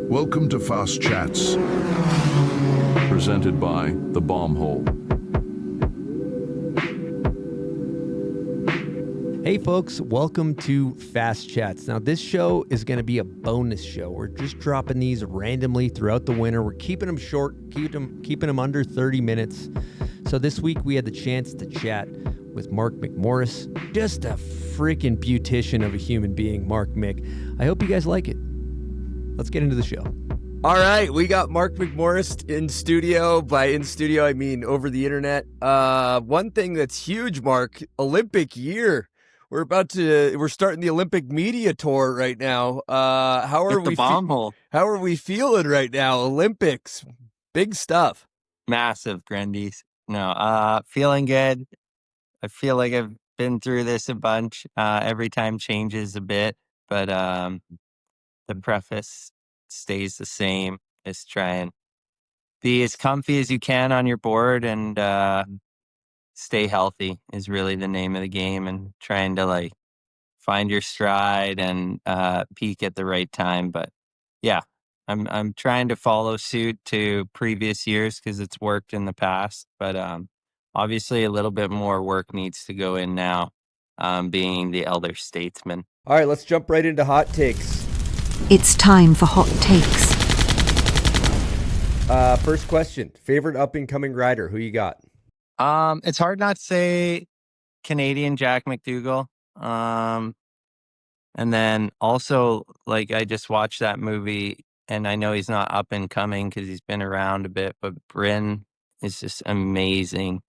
Welcome to Fast Chats, presented by The Bomb Hole. Hey folks, welcome to Fast Chats. Now this show is going to be a bonus show. We're just dropping these randomly throughout the winter. We're keeping them short, keeping them under 30 minutes. So this week we had the chance to chat with Mark McMorris, just a freaking beautician of a human being, Mark Mick. I hope you guys like it. Let's get into the show. All right, we got Mark McMorris in studio. By in studio, I mean over the internet. One thing that's huge, Mark, Olympic year. We're starting the Olympic media tour right now. How are we? How are we feeling right now? Olympics, big stuff. Massive, Grandies. No, feeling good. I feel like I've been through this a bunch. Every time changes a bit, but the preface stays the same. Just try and be as comfy as you can on your board and stay healthy is really the name of the game, and trying to find your stride and peak at the right time. But yeah, I'm trying to follow suit to previous years because it's worked in the past. But obviously a little bit more work needs to go in now, being the elder statesman. All right, let's jump right into hot takes. It's time for hot takes. First question, favorite up-and-coming rider, who you got? It's hard not to say Canadian Jack McDougall. And then also, I just watched that movie, and I know he's not up and coming because he's been around a bit, but Bryn is just amazing.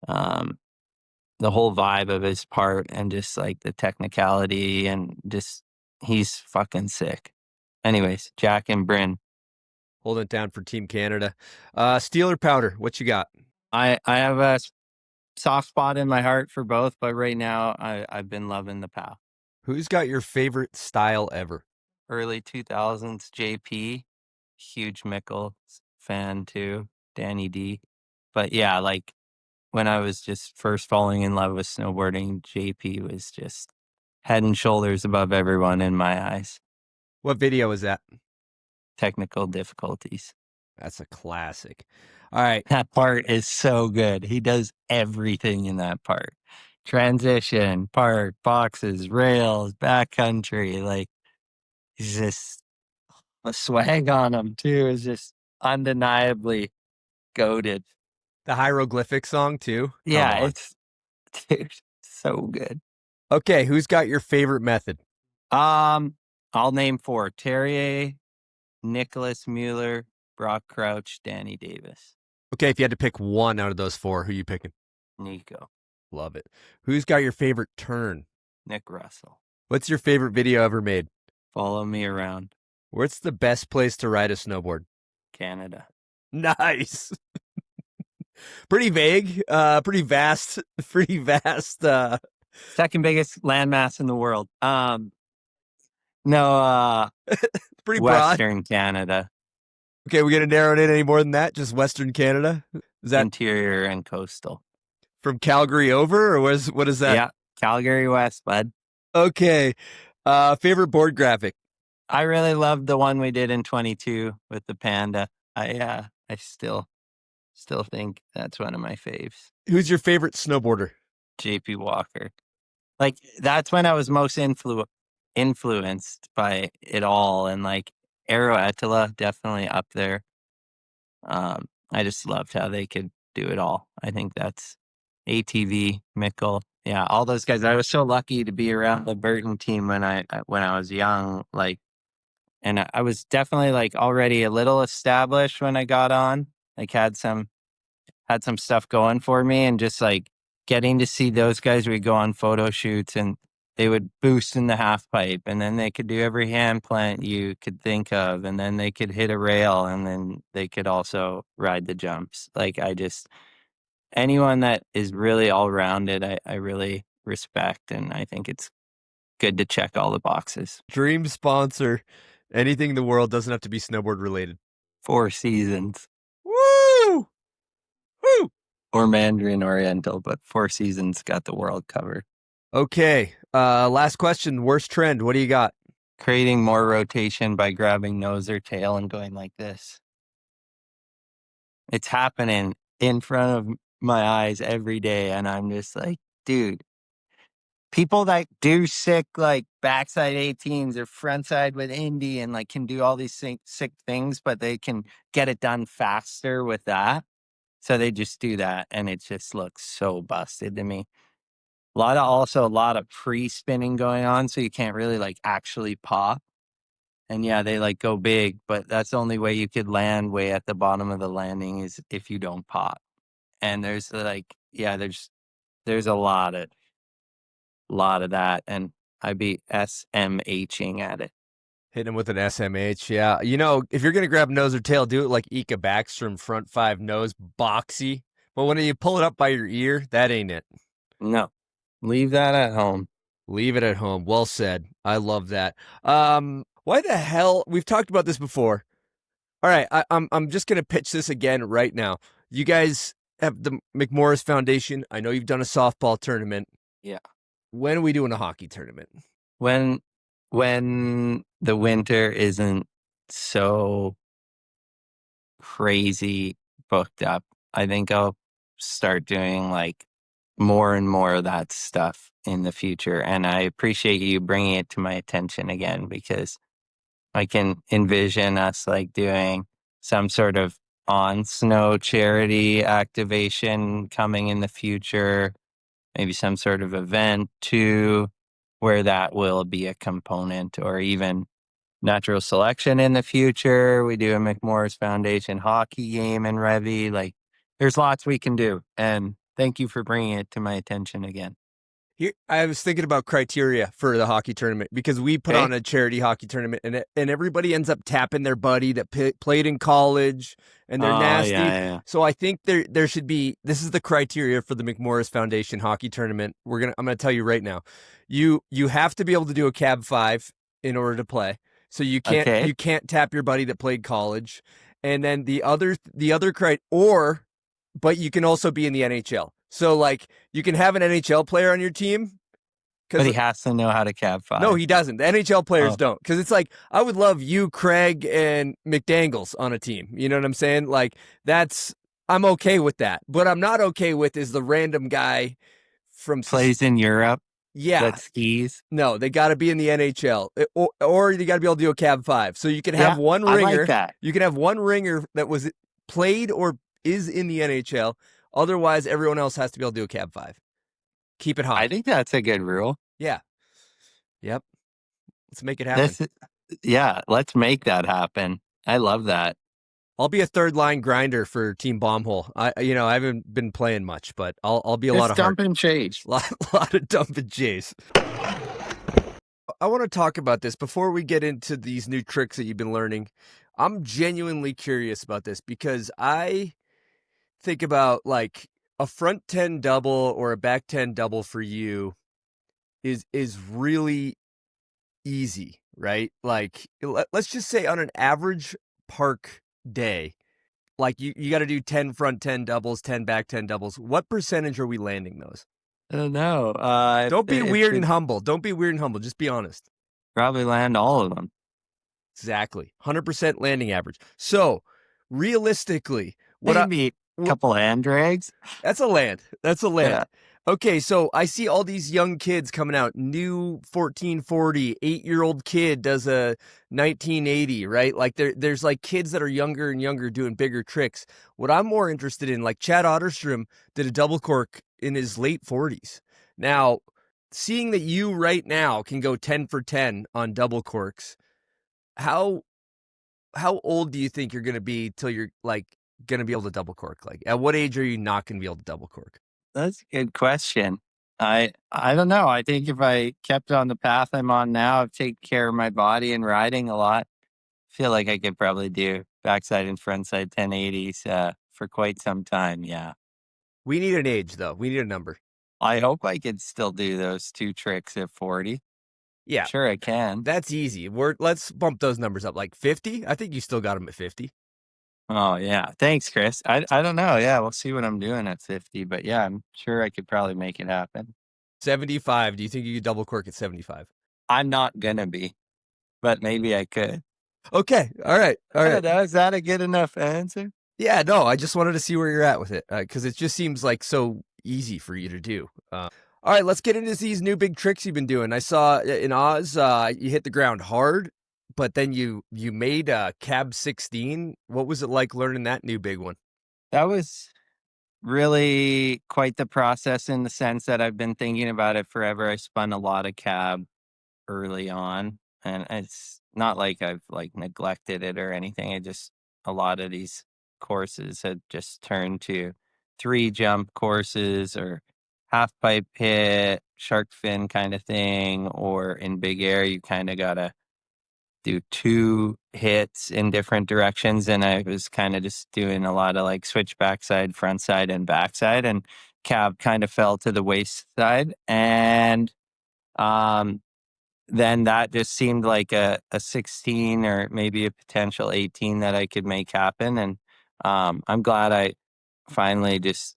The whole vibe of his part and just the technicality and just, he's fucking sick. Anyways, Jack and Bryn. Holding it down for Team Canada. Steel or powder, what you got? I have a soft spot in my heart for both, but right now I've been loving the POW. Who's got your favorite style ever? Early 2000s JP, huge Mickle fan too, Danny D. But yeah, when I was just first falling in love with snowboarding, JP was just head and shoulders above everyone in my eyes. What video was that? Technical difficulties. That's a classic. All right. That part is so good. He does everything in that part. Transition, park, boxes, rails, backcountry. He's just, a swag on him too is just undeniably goated. The hieroglyphic song too? Yeah, it's so good. Okay, who's got your favorite method? I'll name 4. Terrier, Nicholas Mueller, Brock Crouch, Danny Davis. Okay, if you had to pick one out of those 4, who you picking? Nico. Love it. Who's got your favorite turn? Nick Russell. What's your favorite video ever made? Follow me around. What's the best place to ride a snowboard? Canada. Nice. Pretty vague, pretty vast. Second biggest landmass in the world. No, pretty broad. Western Canada. Okay, we gonna narrow it in any more than that? Just Western Canada? Is that interior and coastal? From Calgary over, or what is that? Yeah, Calgary West, bud. Okay. Favorite board graphic? I really loved the one we did in 22 with the panda. I still think that's one of my faves. Who's your favorite snowboarder? JP Walker. That's when I was most influenced by it all, and Aero Ettila definitely up there. I just loved how they could do it all. I think that's ATV, Mickle, yeah, all those guys. I was so lucky to be around the Burton team when I was young, and I was definitely already a little established when I got on. Had some stuff going for me, and just getting to see those guys. We'd go on photo shoots and they would boost in the half pipe, and then they could do every hand plant you could think of, and then they could hit a rail, and then they could also ride the jumps. Anyone that is really all rounded, I really respect, and I think it's good to check all the boxes. Dream sponsor, anything in the world, doesn't have to be snowboard related. 4 Seasons. Woo! Woo! Or Mandarin Oriental, but 4 Seasons got the world covered. Okay, last question, worst trend, what do you got? creating more rotation by grabbing nose or tail and going like this. It's happening in front of my eyes every day. And I'm just like, dude, people that do sick like backside 18s or frontside with Indy and like can do all these sick things, but they can get it done faster with that. So they just do that, and it just looks so busted to me. A lot of pre-spinning going on, so you can't really like actually pop. And yeah, they like go big, but that's the only way you could land way at the bottom of the landing is if you don't pop. And there's like, yeah, there's a lot of that, and I'd be SMHing at it. Hitting him with an SMH, yeah. You know, if you're going to grab nose or tail, do it like Ika Backstrom, front 5 nose, boxy. But when you pull it up by your ear, that ain't it. No, leave that at home. Leave it at home. Well said. I love that. Why the hell? We've talked about this before. All right, I'm just going to pitch this again right now. You guys have the McMorris Foundation. I know you've done a softball tournament. Yeah. When are we doing a hockey tournament? When the winter isn't so crazy booked up, I think I'll start doing like more and more of that stuff in the future. And I appreciate you bringing it to my attention again, because I can envision us like doing some sort of on snow charity activation coming in the future, maybe some sort of event too, where that will be a component, or even natural selection in the future. We do a McMorris Foundation hockey game in Revy. Like, there's lots we can do. And thank you for bringing it to my attention again. Here, I was thinking about criteria for the hockey tournament, because we put on a charity hockey tournament, and everybody ends up tapping their buddy that played in college, and they're nasty. Yeah. So I think there should be, this is the criteria for the McMorris Foundation hockey tournament. I'm gonna tell you right now, you have to be able to do a cab 5 in order to play. So you can't tap your buddy that played college, and then the other but you can also be in the NHL. So, like, you can have an NHL player on your team. But he has to know how to cab 5. No, he doesn't. The NHL players don't. Because it's like, I would love you, Craig, and McDangles on a team. You know what I'm saying? Like, I'm okay with that. What I'm not okay with is the random guy from... Plays in Europe. Yeah. That skis. No, they got to be in the NHL. Or you got to be able to do a cab 5. So you can have one ringer. I like that. You can have one ringer that was played or is in the NHL. Otherwise, everyone else has to be able to do a cab 5. Keep it hot. I think that's a good rule. Yeah. Yep. Let's make it happen. Let's make that happen. I love that. I'll be a third line grinder for Team Bombhole. I haven't been playing much, but I'll be a lot of dump and chase. lot of dump and chase. I want to talk about this before we get into these new tricks that you've been learning. I'm genuinely curious about this, because I think about, like, a front 10 double or a back 10 double for you is really easy, right? Like, let's just say on an average park day, like, you got to do 10 front 10 doubles, 10 back 10 doubles. What percentage are we landing those? I don't know. Don't be weird and humble. Don't be weird and humble. Just be honest. Probably land all of them. Exactly. 100% landing average. So, realistically, maybe a couple hand drags. That's a land. Yeah. Okay, so I see all these young kids coming out. New 1440, 8-year-old kid does a 1980, right? Like, there's like kids that are younger and younger doing bigger tricks. What I'm more interested in, like, Chad Otterstrom did a double cork in his late 40s. Now, seeing that you right now can go 10 for 10 on double corks, how old do you think you're going to be till you're, like, going to be able to double cork? Like, at what age are you not going to be able to double cork? That's a good question. I don't know. I think if I kept on the path I'm on now of taking care of my body and riding a lot, I feel like I could probably do backside and frontside 1080s for quite some time. Yeah. We need an age, though. We need a number. I hope I could still do those 2 tricks at 40. Yeah. Sure I can. That's easy. Let's bump those numbers up. Like 50? I think you still got them at 50. Oh, yeah. Thanks, Chris. I don't know. Yeah, we'll see what I'm doing at 50. But yeah, I'm sure I could probably make it happen. 75. Do you think you could double cork at 75? I'm not going to be. but maybe I could. Okay. All right. All I right. don't know. Is that a good enough answer? Yeah, no, I just wanted to see where you're at with it because it just seems like so easy for you to do. All right, let's get into these new big tricks you've been doing. I saw in Oz, you hit the ground hard, but then you made a cab 16. What was it like learning that new big one? That was really quite the process in the sense that I've been thinking about it forever. I spun a lot of cab early on, and it's not like I've like neglected it or anything. I just a lot of these courses had just turned to 3 jump courses or half pipe hit, shark fin kind of thing, or in big air you kind of gotta do 2 hits in different directions, and I was kind of just doing a lot of like switch backside, front side, and backside, and cab kind of fell to the waist side, and um then that just seemed like a 16 or maybe a potential 18 that I could make happen. And I'm glad I finally just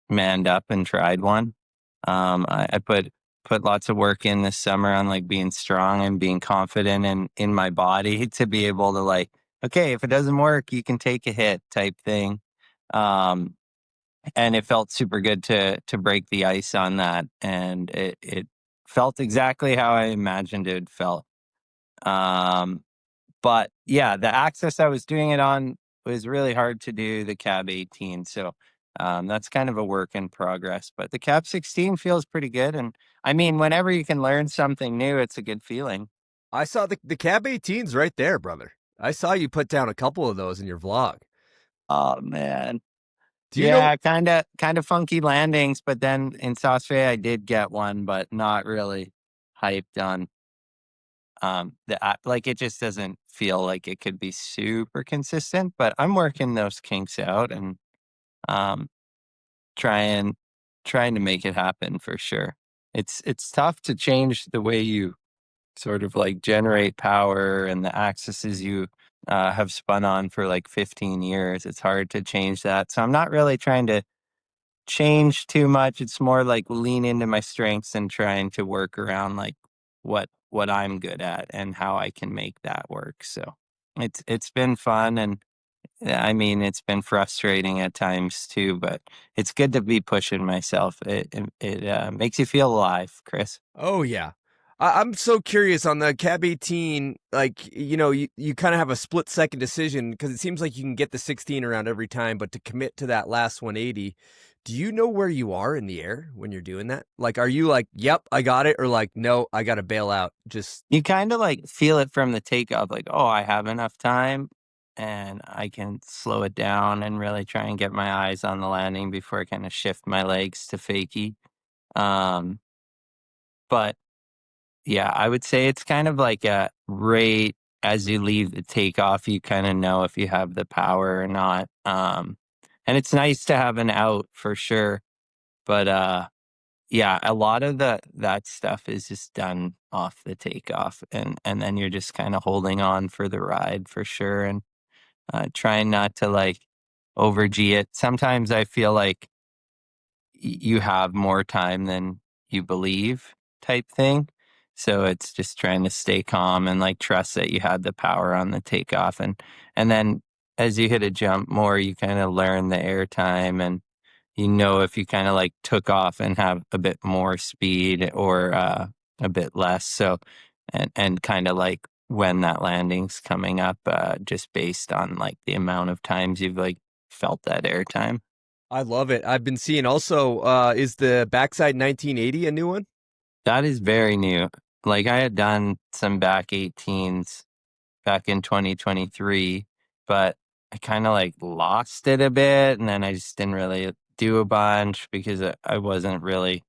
manned up and tried one. I put lots of work in this summer on like being strong and being confident in my body to be able to like, okay, if it doesn't work, you can take a hit type thing. Um, and it felt super good to break the ice on that, and it felt exactly how I imagined it felt. Um, but yeah, the axis I was doing it on was really hard to do the cab 18, so that's kind of a work in progress. But the cab 16 feels pretty good, and I mean, whenever you can learn something new, it's a good feeling. I saw the cab 18's right there, brother. I saw you put down a couple of those in your vlog. Oh man. Do you know? Yeah, kind of funky landings, but then in South Bay I did get one, but not really hyped on the app. Like it just doesn't feel like it could be super consistent, but I'm working those kinks out and um trying trying to make it happen for sure. It's tough to change the way you sort of like generate power and the axes you have spun on for like 15 years. It's hard to change that. So I'm not really trying to change too much. It's more like lean into my strengths and trying to work around like what I'm good at and how I can make that work. So it's been fun, and I mean it's been frustrating at times too, but it's good to be pushing myself. It makes you feel alive, Chris. Oh yeah. I'm so curious on the cab 18, like, you kind of have a split second decision because it seems like you can get the 16 around every time, but to commit to that last 180, do you know where you are in the air when you're doing that? Like, are you like, yep, I got it, or like, no, I got to bail out? Just You kind of like feel it from the takeoff, like, oh, I have enough time and I can slow it down and really try and get my eyes on the landing before I kind of shift my legs to fakie. Um, but yeah, I would say it's kind of like a rate as you leave the takeoff, you kind of know if you have the power or not. And it's nice to have an out for sure. But yeah, a lot of that stuff is just done off the takeoff, and then you're just kind of holding on for the ride for sure, and trying not to like over G it. Sometimes I feel like you have more time than you believe type thing. So it's just trying to stay calm and like trust that you had the power on the takeoff, and then as you hit a jump more, you kind of learn the air time, and if you kind of like took off and have a bit more speed or a bit less. So, and kind of like when that landing's coming up, just based on like the amount of times you've like felt that airtime. I love it. I've been seeing also, is the backside 1980 a new one? That is very new. Like I had done some back 18s back in 2023, but I kind of like lost it a bit. And then I just didn't really do a bunch because I wasn't really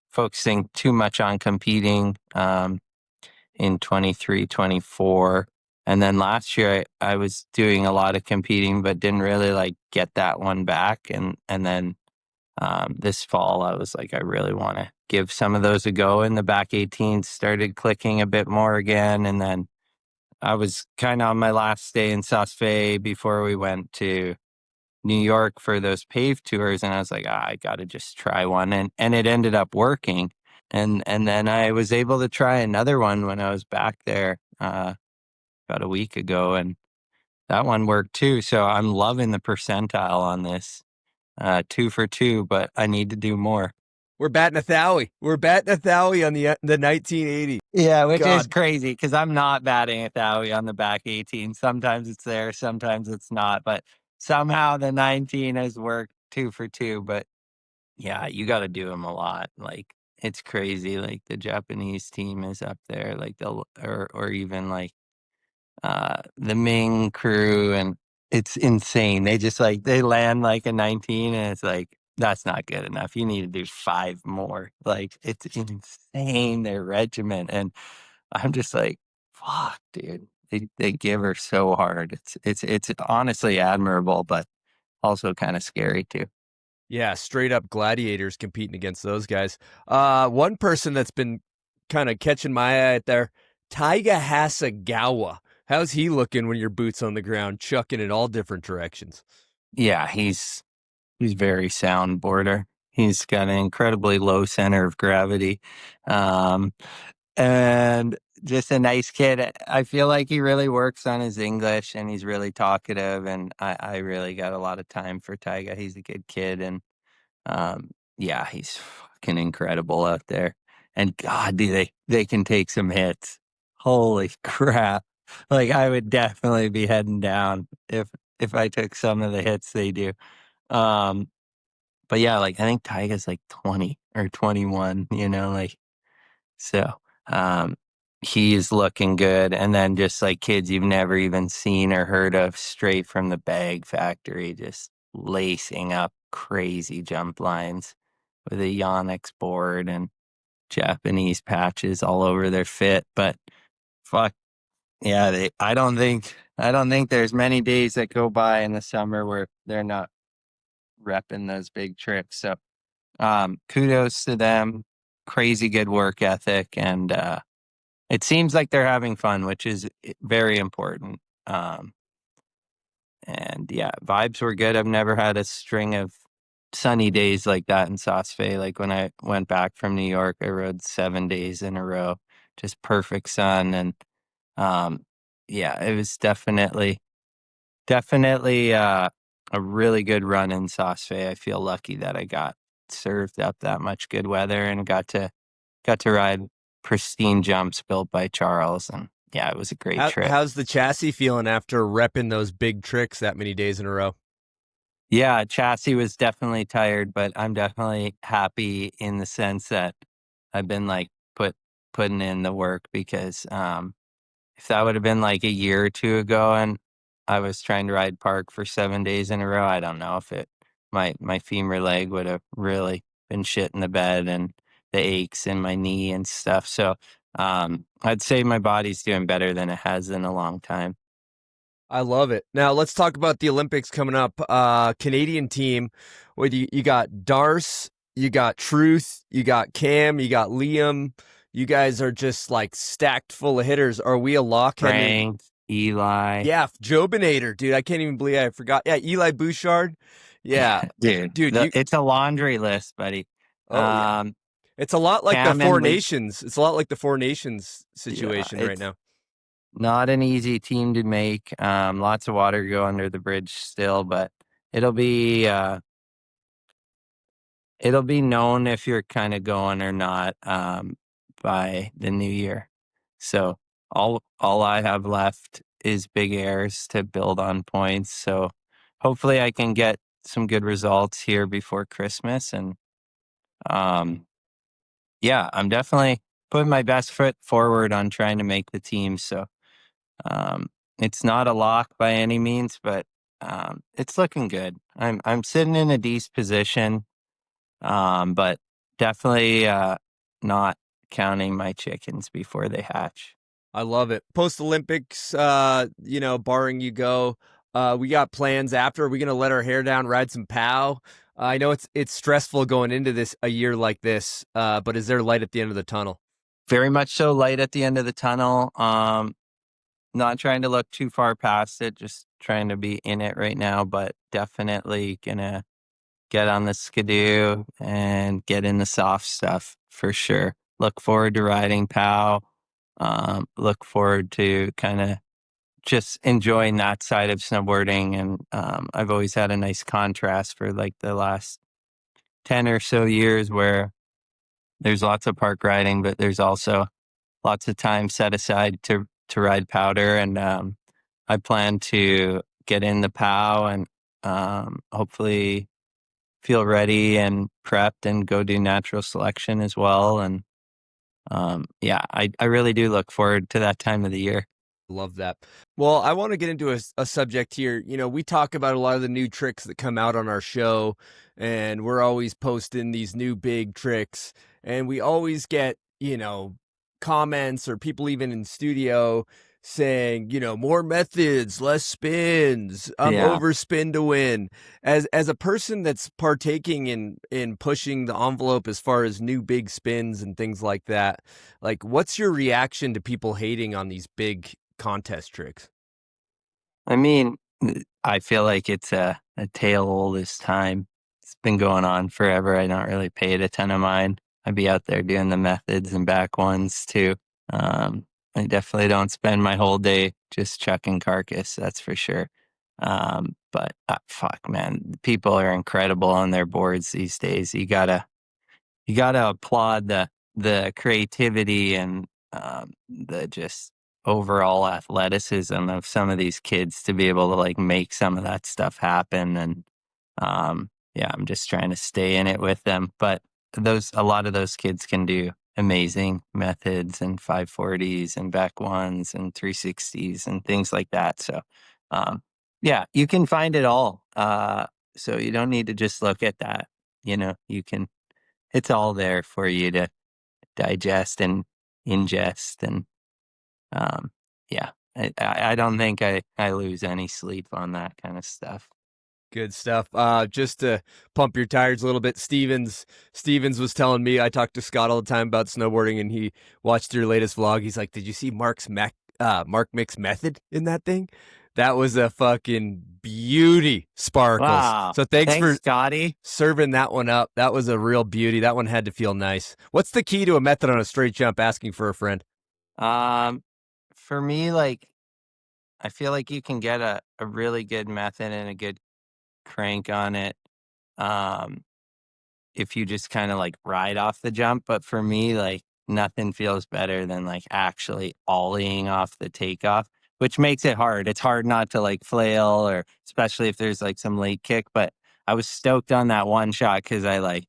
focusing too much on competing in 23, 24. And then last year I was doing a lot of competing, but didn't really like get that one back. And then this fall I was like, I really want to give some of those a go. And the back 18 started clicking a bit more again. And then I was kind of on my last day in South Bay before we went to New York for those paved tours, and I was like, I got to just try one, and it ended up working, and then I was able to try another one when I was back there about a week ago, and that one worked too. So I'm loving the percentile on this. 2 for 2, but I need to do more. We're batting a thowey. We're batting a thowey on the 1980. Yeah, which is God. crazy because I'm not batting a thowey on the back 18. Sometimes it's there, sometimes it's not. But somehow the 19 has worked 2 for 2. But yeah, you got to do them a lot. Like it's crazy. Like the Japanese team is up there, like or even like the Ming crew, and it's insane. They just like they land like a 19, and it's like that's not good enough. You need to do 5 more. Like it's insane their regiment, and I'm just like, fuck, dude. They give her so hard. It's honestly admirable, but also kind of scary too. Yeah, straight up gladiators competing against those guys. One person that's been kind of catching my eye out there, Taiga Hasagawa. How's he looking when your boots on the ground, chucking in all different directions? Yeah, he's very sound boarder. He's got an incredibly low center of gravity. Um, and just a nice kid. I feel like he really works on his English, and he's really talkative, and I really got a lot of time for Tyga. He's a good kid, and yeah, he's fucking incredible out there. And God, do they can take some hits. Holy crap. Like I would definitely be heading down if I took some of the hits they do. Um but yeah, like I think Tyga's like 20 or 21, like so, um, he's looking good, and then just, like, kids you've never even seen or heard of straight from the bag factory, just lacing up crazy jump lines with a Yonex board and Japanese patches all over their fit, but fuck, yeah, I don't think there's many days that go by in the summer where they're not repping those big tricks, so, kudos to them, crazy good work ethic, and, it seems like they're having fun, which is very important. Um, and yeah, vibes were good. I've never had a string of sunny days like that in Sauce Fe. Like when I went back from New York, I rode 7 days in a row, just perfect sun. And um, yeah, it was definitely a really good run in Sauce Fe. I feel lucky that I got served up that much good weather and got to ride pristine jumps built by Charles, and yeah, it was a great trip. How's the chassis feeling after repping those big tricks that many days in a row? Yeah, chassis was definitely tired, but I'm definitely happy in the sense that I've been like putting in the work because if that would have been like a year or two ago and I was trying to ride park for 7 days in a row, I don't know if my femur leg would have really been shit in the bed and the aches in my knee and stuff. So I'd say my body's doing better than it has in a long time. I love it. Now let's talk about the Olympics coming up. Canadian team. What you got? Darce, you got Truth, you got Cam, you got Liam. You guys are just like stacked full of hitters. Are we a lock? Frank, Eli. Yeah, Jobinator, dude. I can't even believe I forgot. Yeah, Eli Bouchard. Yeah, Dude, dude. it's a laundry list, buddy. Oh yeah. Um, It's a lot like the Cam Four and Lee, Nations. It's a lot like the Four Nations yeah, situation right it's now. not an easy team to make. Lots of water to go under the bridge still, but it'll be uh, it'll be known if you're kind of going or not by the new year. So all I have left is big airs to build on points. So hopefully I can get some good results here before Christmas, and um, yeah, I'm definitely putting my best foot forward on trying to make the team. So um, it's not a lock by any means, but it's looking good. I'm sitting in a decent position, but definitely not counting my chickens before they hatch. I love it. Post Olympics, barring you go, we got plans after. Are we gonna let our hair down, ride some POW? I know it's stressful going into this a year like this, but is there light at the end of the tunnel? Very much so light at the end of the tunnel. Not trying to look too far past it, just trying to be in it right now, but definitely gonna get on the skidoo and get in the soft stuff for sure. Look forward to riding POW. look forward to kind of just enjoying that side of snowboarding. And I've always had a nice contrast for like the last 10 or so years where there's lots of park riding, but there's also lots of time set aside to ride powder. And I plan to get in the POW and hopefully feel ready and prepped and go do natural selection as well. And yeah, I really do look forward to that time of the year. Love that. Well, I want to get into a subject here. You know, we talk about a lot of the new tricks that come out on our show, and we're always posting these new big tricks, and we always get, you know, comments or people even in studio saying, you know, more methods, less spins, Yeah. overspin to win. As a person that's partaking in pushing the envelope as far as new big spins and things like that, like what's your reaction to people hating on these big contest tricks? I mean, I feel like it's a tale old as time. It's been going on forever. I don't really pay it a ton of mind. I'd be out there doing the methods and back ones too. I definitely don't spend my whole day just chucking carcass, that's for sure. But fuck, man, people are incredible on their boards these days. You gotta applaud the creativity and the just overall athleticism of some of these kids to be able to like make some of that stuff happen. And yeah, I'm just trying to stay in it with them. But a lot of those kids can do amazing methods and 540s and back ones and 360s and things like that. So yeah, you can find it all. So you don't need to just look at that. You can it's all there for you to digest and ingest. And yeah, I don't think I lose any sleep on that kind of stuff. Good stuff. Just to pump your tires a little bit, Stevens was telling me, I talk to Scott all the time about snowboarding, and he watched your latest vlog. He's like, did you see Mark Mick's method in that thing? That was a fucking beauty, Sparkles. Wow. So thanks for Scotty. serving that one up. That was a real beauty. That one had to feel nice. What's the key to a method on a straight jump? Asking for a friend. For me, like, I feel like you can get a really good method and a good crank on it if you just kind of like ride off the jump. But for me, like, nothing feels better than like actually ollieing off the takeoff, which makes it hard. It's hard not to like flail, or especially if there's like some late kick. But I was stoked on that one shot because I like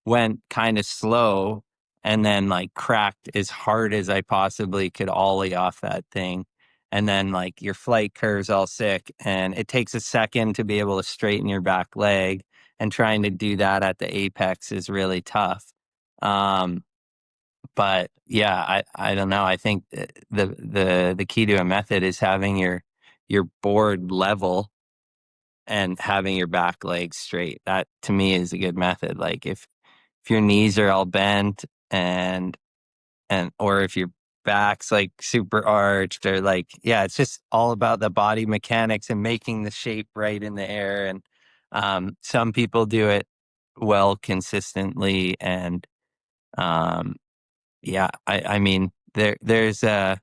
went kind of slow and then like cracked as hard as I possibly could ollie off that thing. And then like your flight curve's all sick, and it takes a second to be able to straighten your back leg, and trying to do that at the apex is really tough. But yeah, I don't know. I think the key to a method is having your board level and having your back leg straight. That to me is a good method. Like if your knees are all bent and or if your back's like super arched, or like, yeah, it's just all about the body mechanics and making the shape right in the air. And some people do it well consistently. And yeah, I mean there's a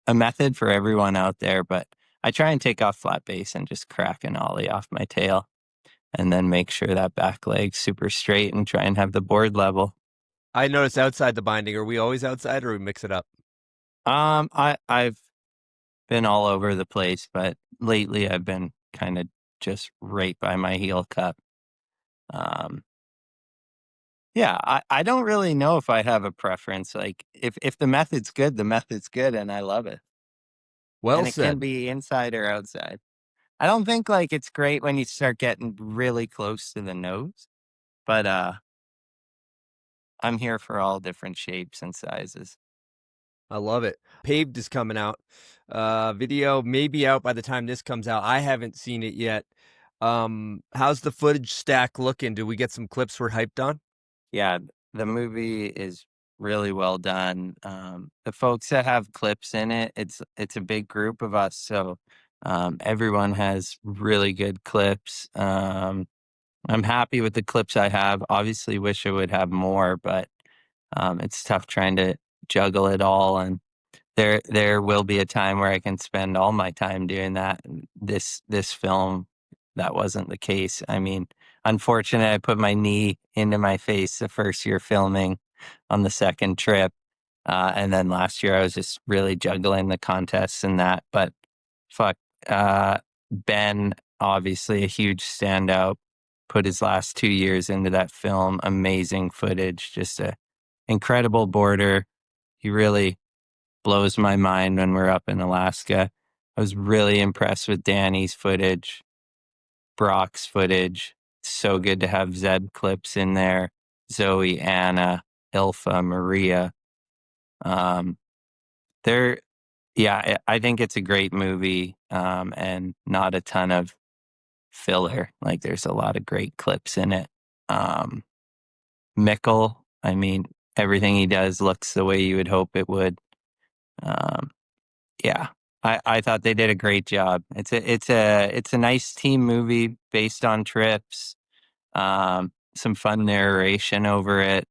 method for everyone out there, but I try and take off flat base and just crack an ollie off my tail, and then make sure that back leg's super straight and try and have the board level. I noticed outside the binding. Are we always outside, or we mix it up? I've been all over the place, but lately I've been kind of just right by my heel cup. Yeah, I don't really know if I have a preference. Like if the method's good, the method's good, and I love it. Well And it can said. be inside or outside. I don't think like it's great when you start getting really close to the nose, but I'm here for all different shapes and sizes. I love it. Paved is coming out. Video may be out by the time this comes out. I haven't seen it yet. How's the footage stack looking? Do we get some clips we're hyped on? Yeah, the movie is really well done. The folks that have clips in it, it's a big group of us, so everyone has really good clips. I'm happy with the clips I have. Obviously, wish I would have more, but it's tough trying to juggle it all. And there will be a time where I can spend all my time doing that. This film, that wasn't the case. I mean, unfortunately, I put my knee into my face the first year filming on the second trip. And then last year I was just really juggling the contests and that. But fuck, Ben, obviously a huge standout, put his last 2 years into that film. Amazing footage, just a incredible boarder. He really blows my mind when we're up in Alaska. I was really impressed with Danny's footage, Brock's footage. So good to have Zeb clips in there. Zoe, Anna, Ilfa, Maria. They're, yeah, I think it's a great movie, and not a ton of filler. Like, there's a lot of great clips in it. Mikkel, I mean, everything he does looks the way you would hope it would. Yeah, I thought they did a great job. It's a nice team movie based on trips. Some fun narration over it.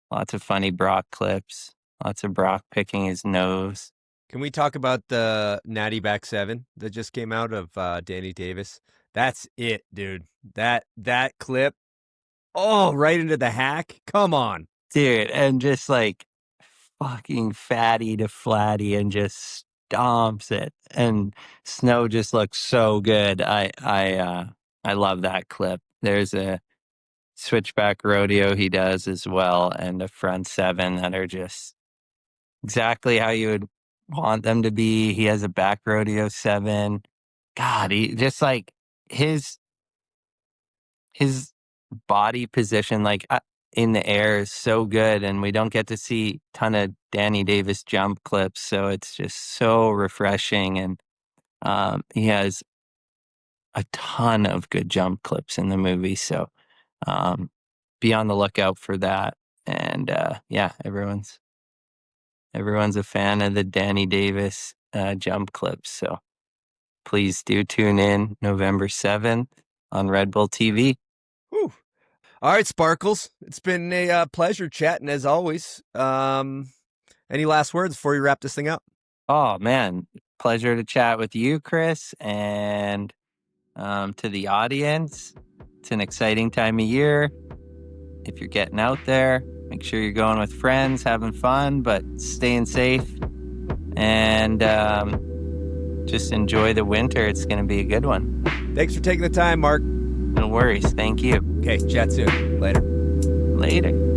Lots of funny Brock clips. Lots of Brock picking his nose. Can we talk about the Natty Back 7 that just came out of Danny Davis? That's it, dude. That clip. Oh, right into the hack. Come on. Dude, and just like fucking fatty to flatty and just stomps it. And Snow just looks so good. I love that clip. There's a switchback rodeo he does as well, and a front 7 that are just exactly how you would want them to be. He has a back rodeo 7. God, he just like his body position, like in the air, is so good, and we don't get to see a ton of Danny Davis jump clips, so it's just so refreshing. And he has a ton of good jump clips in the movie, so be on the lookout for that. And yeah, everyone's a fan of the Danny Davis jump clips, so please do tune in November 7th on Red Bull TV. Whew. All right, Sparkles. It's been a pleasure chatting as always. Any last words before you wrap this thing up? Oh, man. Pleasure to chat with you, Chris, and to the audience. It's an exciting time of year. If you're getting out there, make sure you're going with friends, having fun, but staying safe. And just enjoy the winter. It's going to be a good one. Thanks for taking the time, Mark. No worries. Thank you. Okay, chat soon. Later. Later.